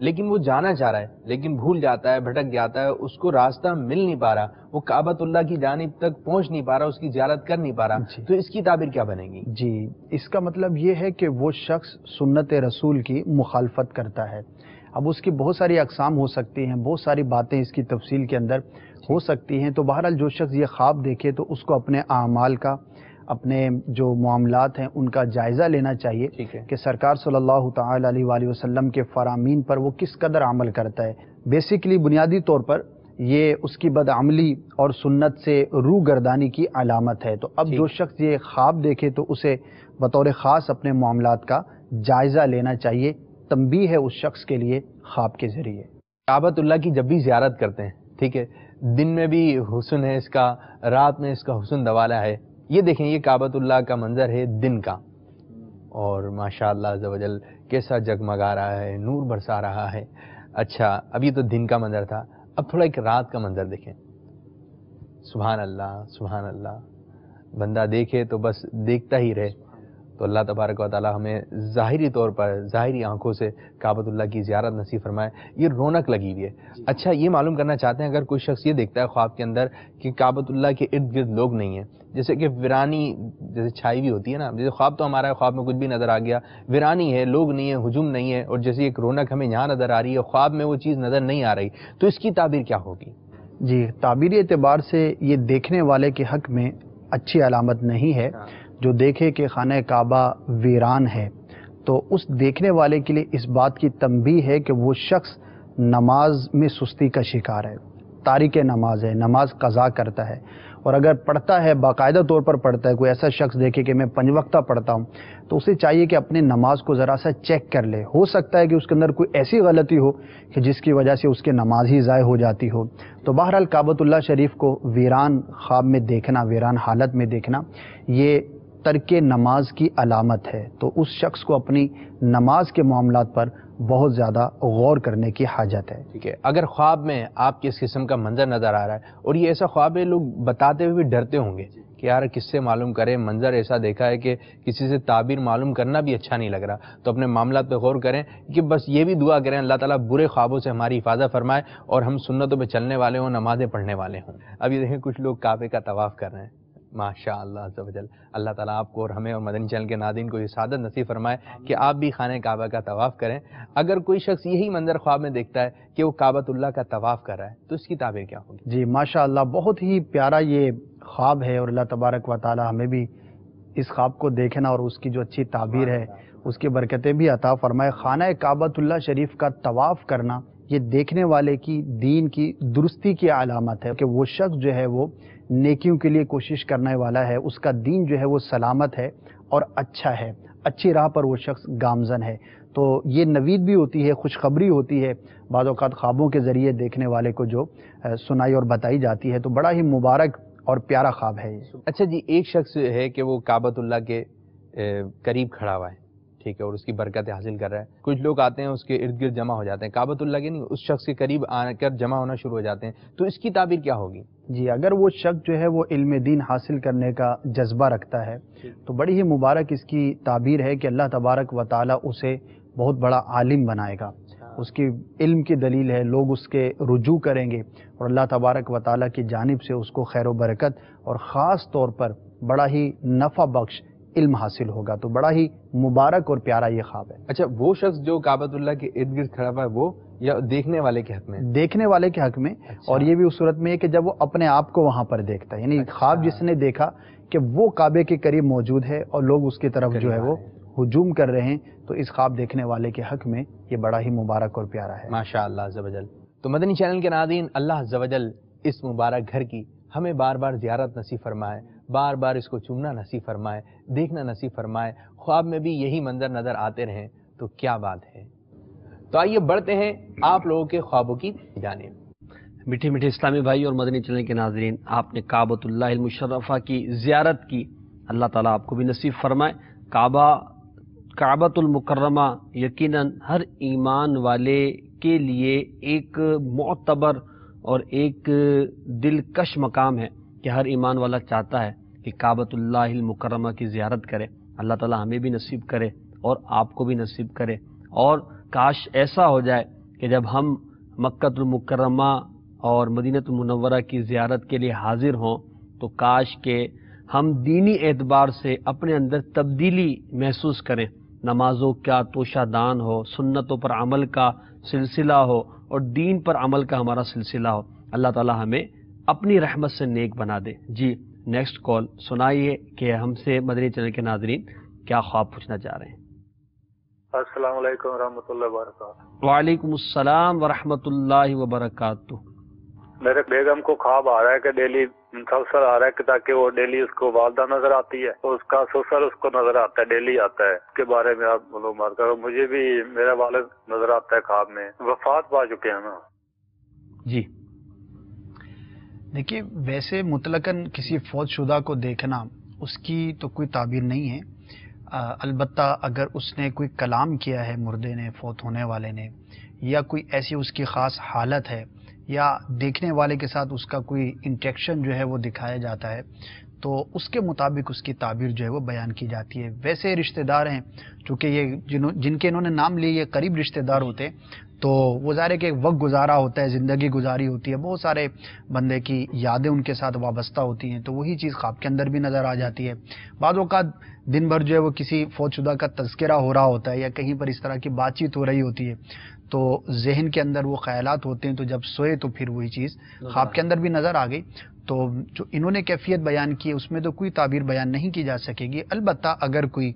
لیکن وہ جانا چاہ رہا ہے لیکن بھول جاتا ہے، بھٹک جاتا ہے، اس کو راستہ مل نہیں پا رہا، وہ کعبۃ اللہ کی جانب تک پہنچ نہیں پا رہا، اس کی زیارت کر نہیں پا رہا، تو اس کی تعبیر کیا بنے گی؟ جی، اس کا مطلب یہ ہے کہ وہ شخص سنت رسول کی مخالفت کرتا ہے۔ اب اس کی بہت ساری اقسام ہو سکتی ہیں، بہت ساری باتیں اس کی تفصیل کے اندر ہو سکتی ہیں، تو بہرحال جو شخص یہ خواب دیکھے تو اس کو اپنے اعمال کا، اپنے جو معاملات ہیں ان کا جائزہ لینا چاہیے کہ سرکار صلی اللہ تعالی علیہ وآلہ وسلم کے فرامین پر وہ کس قدر عمل کرتا ہے۔ بیسیکلی بنیادی طور پر یہ اس کی بدعملی اور سنت سے روگردانی کی علامت ہے۔ تو اب جو شخص یہ خواب دیکھے تو اسے بطور خاص اپنے معاملات کا جائزہ لینا چاہیے، تنبیہ ہے اس شخص کے لیے خواب کے ذریعے۔ کعبۃ اللہ کی جب بھی زیارت کرتے ہیں، ٹھیک ہے، دن میں بھی حسن ہے اس کا، رات میں اس کا حسن دوالا ہے۔ یہ دیکھیں، یہ کعبۃ اللہ کا منظر ہے دن کا، اور ماشاءاللہ عز و جل کیسا جگمگا رہا ہے، نور برسا رہا ہے۔ اچھا، اب یہ تو دن کا منظر تھا، اب تھوڑا ایک رات کا منظر دیکھیں۔ سبحان اللہ، سبحان اللہ، بندہ دیکھے تو بس دیکھتا ہی رہے۔ تو اللہ تبارک و تعالی ہمیں ظاہری طور پر، ظاہری آنکھوں سے کعبۃ اللہ کی زیارت نصیب فرمائے۔ یہ رونق لگی ہوئی ہے۔ اچھا، یہ معلوم کرنا چاہتے ہیں، اگر کوئی شخص یہ دیکھتا ہے خواب کے اندر کہ کعبۃ اللہ کے ارد گرد لوگ نہیں ہیں، جیسے کہ ویرانی جیسے چھائی ہوئی ہوتی ہے نا، جیسے خواب تو ہمارا ہے، خواب میں کچھ بھی نظر آ گیا، ویرانی ہے، لوگ نہیں ہے، ہجوم نہیں ہے، اور جیسے ایک رونق ہمیں یہاں نظر آ رہی ہے، خواب میں وہ چیز نظر نہیں آ رہی، تو اس کی تعبیر کیا ہوگی؟ جی، تعبیری اعتبار سے یہ دیکھنے والے کے حق میں اچھی علامت نہیں ہے۔ جو دیکھے کہ خانہ کعبہ ویران ہے تو اس دیکھنے والے کے لیے اس بات کی تنبیہ ہے کہ وہ شخص نماز میں سستی کا شکار ہے، تارک نماز ہے، نماز قضا کرتا ہے، اور اگر پڑھتا ہے، باقاعدہ طور پر پڑھتا ہے، کوئی ایسا شخص دیکھے کہ میں 5 وقتہ پڑھتا ہوں، تو اسے چاہیے کہ اپنی نماز کو ذرا سا چیک کر لے۔ ہو سکتا ہے کہ اس کے اندر کوئی ایسی غلطی ہو کہ جس کی وجہ سے اس کی نماز ہی ضائع ہو جاتی ہو۔ تو بہرحال کعبۃ اللہ شریف کو ویران خواب میں دیکھنا، ویران حالت میں دیکھنا، یہ ترک نماز کی علامت ہے۔ تو اس شخص کو اپنی نماز کے معاملات پر بہت زیادہ غور کرنے کی حاجت ہے۔ ٹھیک ہے، اگر خواب میں آپ کی اس قسم کا منظر نظر آ رہا ہے، اور یہ ایسا خواب ہے لوگ بتاتے ہوئے بھی ڈرتے ہوں گے کہ یار کس سے معلوم کریں، منظر ایسا دیکھا ہے کہ کسی سے تعبیر معلوم کرنا بھی اچھا نہیں لگ رہا، تو اپنے معاملات پہ غور کریں کہ بس یہ بھی دعا کریں اللہ تعالیٰ برے خوابوں سے ہماری حفاظت فرمائے اور ہم سنتوں پہ چلنے والے ہوں، نمازیں پڑھنے والے ہوں۔ اب یہ دیکھیں کچھ لوگ کعبے کا طواف کر رہے ہیں، ماشاء اللہ عز و جل، اللہ تعالیٰ آپ کو اور ہمیں اور مدنی چینل کے ناظرین کو یہ سعادت نصیب فرمائے کہ آپ بھی خانہ کعبہ کا طواف کریں۔ اگر کوئی شخص یہی منظر خواب میں دیکھتا ہے کہ وہ کعبۃ اللہ کا طواف کر رہا ہے تو اس کی تعبیر کیا ہوگی؟ جی ماشاء اللہ، بہت ہی پیارا یہ خواب ہے، اور اللہ تبارک و تعالی ہمیں بھی اس خواب کو دیکھنا اور اس کی جو اچھی تعبیر ہے اس کی برکتیں بھی عطا فرمائے۔ خانہ کعبۃ اللہ شریف کا طواف کرنا یہ دیکھنے والے کی دین کی درستی کی علامت ہے کہ وہ شخص جو ہے وہ نیکیوں کے لیے کوشش کرنے والا ہے، اس کا دین جو ہے وہ سلامت ہے اور اچھا ہے، اچھی راہ پر وہ شخص گامزن ہے۔ تو یہ نوید بھی ہوتی ہے، خوشخبری ہوتی ہے، بعض اوقات خوابوں کے ذریعے دیکھنے والے کو جو سنائی اور بتائی جاتی ہے، تو بڑا ہی مبارک اور پیارا خواب ہے یہ۔ اچھا جی، ایک شخص ہے کہ وہ کعبۃ اللہ کے قریب کھڑا ہوا ہے، ٹھیک ہے، اور اس کی برکتیں حاصل کر رہا ہے، کچھ لوگ آتے ہیں اس کے ارد گرد جمع ہو جاتے ہیں، کعبۃ اللہ کے نہیں، اس شخص کے قریب آ کر جمع ہونا شروع ہو جاتے ہیں، تو اس کی تعبیر کیا ہوگی؟ جی، اگر وہ شخص جو ہے وہ علم دین حاصل کرنے کا جذبہ رکھتا ہے تو بڑی ہی مبارک اس کی تعبیر ہے کہ اللہ تبارک و تعالی اسے بہت بڑا عالم بنائے گا، اس کی علم کی دلیل ہے، لوگ اس کے رجوع کریں گے اور اللہ تبارک و تعالی کی جانب سے اس کو خیر و برکت اور خاص طور پر بڑا ہی نفع بخش علم حاصل ہوگا، تو بڑا ہی مبارک اور پیارا یہ خواب ہے۔ اچھا، وہ شخص جو کعبۃ اللہ کے ارد گرد کھڑا ہوا ہے وہ یا دیکھنے والے کے حق میں؟ دیکھنے والے کے حق میں، اور یہ بھی اس صورت میں ہے کہ جب وہ اپنے آپ کو وہاں پر دیکھتا ہے، یعنی خواب جس نے دیکھا کہ وہ کعبے کے قریب موجود ہے اور لوگ اس کی طرف جو ہے وہ ہجوم کر رہے ہیں، تو اس خواب دیکھنے والے کے حق میں یہ بڑا ہی مبارک اور پیارا ہے۔ ماشاء اللہ عز و جل۔ تو مدنی چینل کے ناظرین، اللہ عز و جل اس مبارک گھر کی ہمیں بار بار زیارت نصیب فرمائے، بار بار اس کو چومنا نصیب فرمائے، دیکھنا نصیب فرمائے، خواب میں بھی یہی منظر نظر آتے رہیں تو کیا بات ہے۔ تو آئیے بڑھتے ہیں آپ لوگوں کے خوابوں کی جانب۔ میٹھے میٹھے اسلامی بھائی اور مدنی چینل کے ناظرین، آپ نے کعبۃ اللہ المشرفہ کی زیارت کی، اللہ تعالیٰ آپ کو بھی نصیب فرمائے۔ کعبۃ المکرمہ یقیناً ہر ایمان والے کے لیے ایک معتبر اور ایک دلکش مقام ہے کہ ہر ایمان والا چاہتا ہے کہ کعبۃ اللہ المکرمہ کی زیارت کرے۔ اللہ تعالیٰ ہمیں بھی نصیب کرے اور آپ کو بھی نصیب کرے، اور کاش ایسا ہو جائے کہ جب ہم مکہ المکرمہ اور مدینہ المنورہ کی زیارت کے لیے حاضر ہوں تو کاش کہ ہم دینی اعتبار سے اپنے اندر تبدیلی محسوس کریں، نمازوں کا توشہ دان ہو، سنتوں پر عمل کا سلسلہ ہو اور دین پر عمل کا ہمارا سلسلہ ہو۔ اللہ تعالی ہمیں اپنی رحمت سے نیک بنا دے۔ جی نیکسٹ کال سنائیے کہ ہم سے مدنی چینل کے ناظرین کیا خواب پوچھنا چاہ رہے ہیں۔ السلام علیکم ورحمۃ اللہ وبرکاتہ۔ وعلیکم السلام ورحمۃ اللہ وبرکاتہ۔ میرے بیگم کو خواب آ رہا ہے کہ ڈیلی مسلسل آ رہا ہے کہ تاکہ وہ ڈیلی اس کو والدہ نظر آتی ہے اور اس کا سسر اس کو نظر آتا ہے، ڈیلی آتا ہے۔ اس کے بارے میں آپ معلومات کرو۔ مجھے بھی میرا والد نظر آتا ہے خواب میں، وفات پا چکے ہیں نا۔ جی دیکھیے، ویسے مطلقاً کسی فوت شدہ کو دیکھنا اس کی تو کوئی تعبیر نہیں ہے، البتہ اگر اس نے کوئی کلام کیا ہے مردے نے، فوت ہونے والے نے، یا کوئی ایسی اس کی خاص حالت ہے یا دیکھنے والے کے ساتھ اس کا کوئی انٹریکشن جو ہے وہ دکھایا جاتا ہے تو اس کے مطابق اس کی تعبیر جو ہے وہ بیان کی جاتی ہے۔ ویسے رشتہ دار ہیں چونکہ یہ جن کے انہوں نے نام لیے یہ قریب رشتہ دار ہوتے ہیں تو وہ ظاہر ہے کہ وقت گزارا ہوتا ہے، زندگی گزاری ہوتی ہے، بہت سارے بندے کی یادیں ان کے ساتھ وابستہ ہوتی ہیں تو وہی چیز خواب کے اندر بھی نظر آ جاتی ہے۔ بعض اوقات دن بھر جو ہے وہ کسی فوت شدہ کا تذکرہ ہو رہا ہوتا ہے یا کہیں پر اس طرح کی بات چیت ہو رہی ہوتی ہے تو ذہن کے اندر وہ خیالات ہوتے ہیں، تو جب سوئے تو پھر وہی چیز خواب کے اندر بھی نظر آ گئی۔ تو جو انہوں نے کیفیت بیان کی ہے اس میں تو کوئی تعبیر بیان نہیں کی جا سکے گی، البتہ اگر کوئی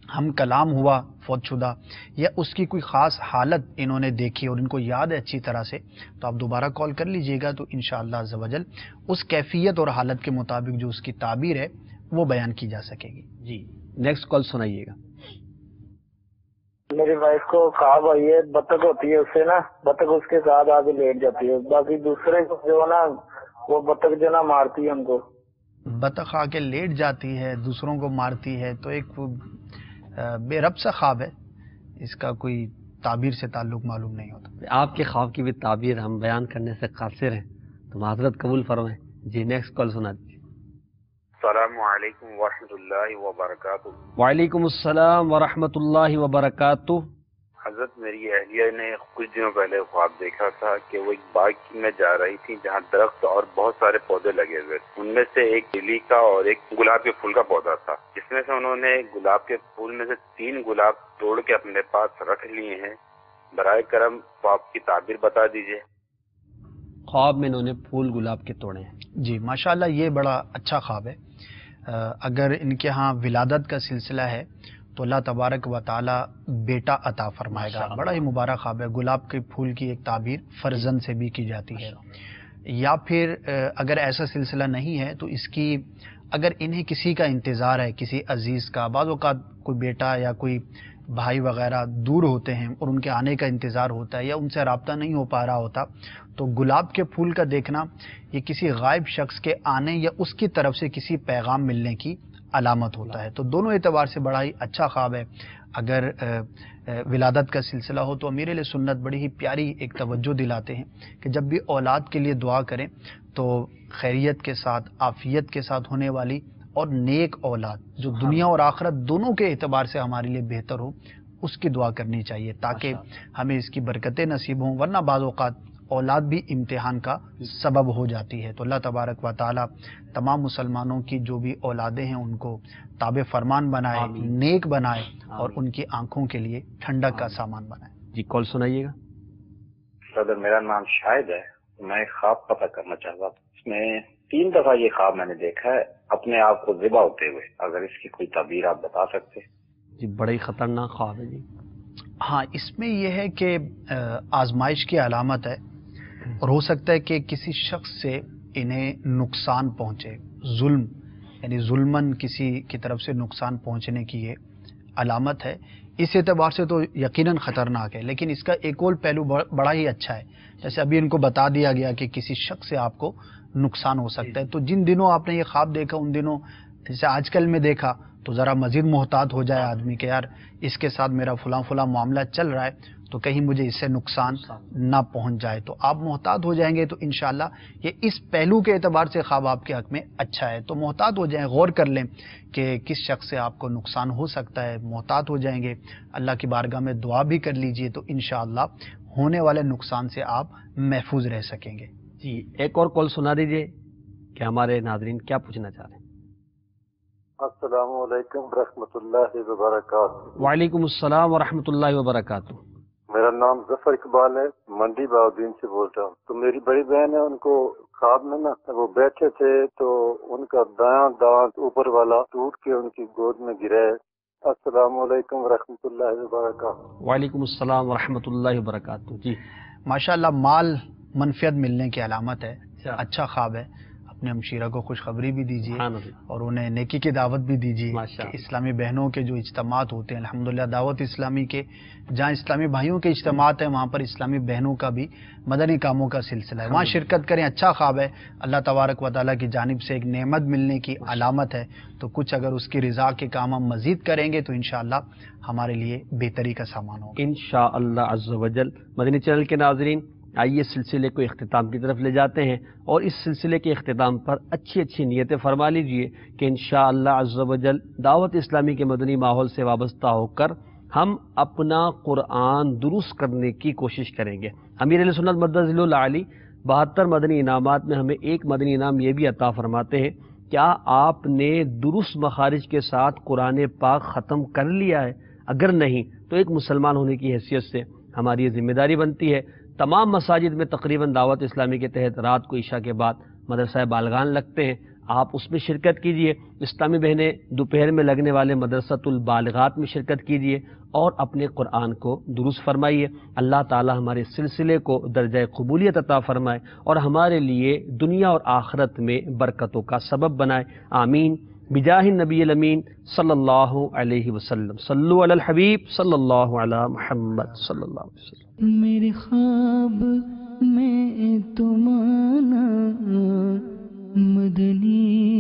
ہم کلام ہوا فوت شدہ یا اس کی کوئی خاص حالت انہوں نے دیکھی اور ان کو یاد ہے اچھی طرح سے تو آپ دوبارہ کال کر لیجئے گا تو انشاءاللہ عز و جل اس کیفیت اور حالت کے مطابق جو اس کی تعبیر ہے وہ بیان کی جا سکے گی۔ جی نیکسٹ کال سنائیے گا۔ میری وائف کو خواب آئی ہے، بطخ ہوتی ہے، اس سے نا بطخ اس کے ساتھ آگے لیٹ جاتی ہے، باقی دوسرے کو جو ہے نا وہ بطخ جو نا مارتی ہے ہم کو۔ بطخ آ کے لیٹ جاتی ہے، دوسروں کو مارتی ہے تو ایک بے رب سا خواب ہے، اس کا کوئی تعبیر سے تعلق معلوم نہیں ہوتا۔ آپ کے خواب کی بھی تعبیر ہم بیان کرنے سے قاصر ہیں تو معذرت قبول فرمائیں۔ جی نیکسٹ کال سنا دیجیے۔ السلام علیکم ورحمۃ اللہ وبرکاتہ۔ وعلیکم السلام ورحمۃ اللہ وبرکاتہ۔ حضرت میری اہلیہ نے کچھ دنوں پہلے خواب دیکھا تھا کہ وہ ایک باغ میں جا رہی تھی جہاں درخت اور بہت سارے پودے لگے ہوئے، ان میں سے ایک للی کا اور ایک گلاب کے پھول کا پودا تھا، جس میں سے انہوں نے گلاب کے پھول میں سے 3 گلاب توڑ کے اپنے پاس رکھ لیے ہیں۔ برائے کرم خواب کی تعبیر بتا دیجیے۔ خواب میں انہوں نے پھول گلاب کے توڑے ہیں۔ جی ماشاءاللہ یہ بڑا اچھا خواب ہے۔ اگر ان کے ہاں ولادت کا سلسلہ ہے تو اللہ تبارک و تعالی بیٹا عطا فرمائے گا، بڑا ہی مبارک خواب ہے۔ گلاب کے پھول کی ایک تعبیر فرزند سے بھی کی جاتی ہے، یا پھر اگر ایسا سلسلہ نہیں ہے تو اس کی اگر انہیں کسی کا انتظار ہے، کسی عزیز کا، بعض اوقات کوئی بیٹا یا کوئی بھائی وغیرہ دور ہوتے ہیں اور ان کے آنے کا انتظار ہوتا ہے یا ان سے رابطہ نہیں ہو پا رہا ہوتا تو گلاب کے پھول کا دیکھنا یہ کسی غائب شخص کے آنے یا اس کی طرف سے کسی پیغام ملنے کی علامت ہوتا ہے۔ تو دونوں اعتبار سے بڑا ہی اچھا خواب ہے۔ اگر ولادت کا سلسلہ ہو تو امیر اہل سنت بڑی ہی پیاری ایک توجہ دلاتے ہیں کہ جب بھی اولاد کے لیے دعا کریں تو خیریت کے ساتھ، عافیت کے ساتھ ہونے والی اور نیک اولاد جو دنیا اور آخرت دونوں کے اعتبار سے ہمارے لیے بہتر ہو اس کی دعا کرنی چاہیے تاکہ ہمیں اس کی برکتیں نصیب ہوں، ورنہ بعض اوقات اولاد بھی امتحان کا سبب ہو جاتی ہے۔ تو اللہ تبارک و تعالی تمام مسلمانوں کی جو بھی اولادیں ہیں ان کو تابع فرمان بنائے، نیک بنائے اور ان کی آنکھوں کے لیے ٹھنڈک کا سامان بنائے۔ جی کال سنائیے گا۔ صدر میرا نام شاہد ہے، میں ایک خواب پتہ کرنا چاہتا ہوں۔ اس میں 3 دفعہ یہ خواب میں نے دیکھا ہے اپنے آپ کو ذبح ہوتے ہوئے، اگر اس کی کوئی تعبیر آپ بتا سکتے؟ جی بڑا ہی خطرناک خواب ہے۔ جی ہاں اس میں یہ ہے کہ آزمائش کی علامت ہے اور ہو سکتا ہے کہ کسی شخص سے انہیں نقصان پہنچے، ظلم یعنی ظلمن کسی کی طرف سے نقصان پہنچنے کی یہ علامت ہے۔ اس اعتبار سے تو یقیناً خطرناک ہے، لیکن اس کا ایک اور پہلو بڑا ہی اچھا ہے، جیسے ابھی ان کو بتا دیا گیا کہ کسی شخص سے آپ کو نقصان ہو سکتا ہے۔ تو جن دنوں آپ نے یہ خواب دیکھا ان دنوں جیسے آج کل میں دیکھا تو ذرا مزید محتاط ہو جائے آدمی کہ یار اس کے ساتھ میرا فلاں معاملہ چل رہا ہے تو کہیں مجھے اس سے نقصان نہ پہنچ جائے، تو آپ محتاط ہو جائیں گے تو انشاءاللہ یہ اس پہلو کے اعتبار سے خواب آپ کے حق میں اچھا ہے۔ تو محتاط ہو جائیں، غور کر لیں کہ کس شخص سے آپ کو نقصان ہو سکتا ہے، محتاط ہو جائیں گے، اللہ کی بارگاہ میں دعا بھی کر لیجئے تو انشاءاللہ ہونے والے نقصان سے آپ محفوظ رہ سکیں گے۔ جی ایک اور کال سنا دیجیے کہ ہمارے ناظرین کیا پوچھنا چاہ رہے ہیں۔ السلام علیکم ورحمۃ اللہ وبرکاتہ۔ وعلیکم السلام ورحمۃ اللہ وبرکاتہ۔ میرا نام ظفر اقبال ہے، منڈی باؤدین سے بول رہا ہوں۔ تو میری بڑی بہن ہے، ان کو خواب میں نا وہ بیٹھے تھے تو ان کا دایاں دانت اوپر والا ٹوٹ کے ان کی گود میں گرا ہے۔ السلام علیکم ورحمۃ اللہ وبرکاتہ۔ وعلیکم السلام ورحمۃ اللہ وبرکاتہ۔ جی ماشاءاللہ مال منفیت ملنے کی علامت ہے، اچھا خواب ہے۔ اپنے ہمشیرہ کو خوشخبری بھی دیجیے اور انہیں نیکی کی دعوت بھی دیجیے کہ اسلامی بہنوں کے جو اجتماعات ہوتے ہیں، الحمدللہ دعوت اسلامی کے جہاں اسلامی بھائیوں کے اجتماعات ہیں وہاں پر اسلامی بہنوں کا بھی مدنی کاموں کا سلسلہ ہے، وہاں شرکت کریں۔ اچھا خواب ہے، اللہ تبارک و تعالیٰ کی جانب سے ایک نعمت ملنے کی علامت ہے، تو کچھ اگر اس کی رضا کے کام ہم مزید کریں گے تو انشاءاللہ ہمارے لیے بہتری کا سامان ہوگا انشاءاللہ عز و جل۔ مدنی چینل کے ناظرین، آئیے سلسلے کو اختتام کی طرف لے جاتے ہیں، اور اس سلسلے کے اختتام پر اچھی اچھی نیتیں فرما لیجئے کہ انشاءاللہ عز و جل دعوت اسلامی کے مدنی ماحول سے وابستہ ہو کر ہم اپنا قرآن درست کرنے کی کوشش کریں گے۔ امیر اہل سنت مدد ذیل العالی 72 مدنی انعامات میں ہمیں ایک مدنی انعام یہ بھی عطا فرماتے ہیں، کیا آپ نے درست مخارج کے ساتھ قرآن پاک ختم کر لیا ہے؟ اگر نہیں تو ایک مسلمان ہونے کی حیثیت سے ہماری یہ ذمہ داری بنتی ہے۔ تمام مساجد میں تقریباً دعوت اسلامی کے تحت رات کو عشاء کے بعد مدرسہ بالغان لگتے ہیں، آپ اس میں شرکت کیجئے۔ اسلامی بہنیں دوپہر میں لگنے والے مدرسۃ البالغات میں شرکت کیجئے اور اپنے قرآن کو درست فرمائیے۔ اللہ تعالی ہمارے سلسلے کو درجہ قبولیت عطا فرمائے اور ہمارے لیے دنیا اور آخرت میں برکتوں کا سبب بنائے، آمین بجاہ النبی الامین صلی اللہ علیہ وسلم۔ صلو علی الحبیب صلی اللہ علی محمد صلی اللہ علیہ وسلم۔ میرے خواب میں تمہارا مدنی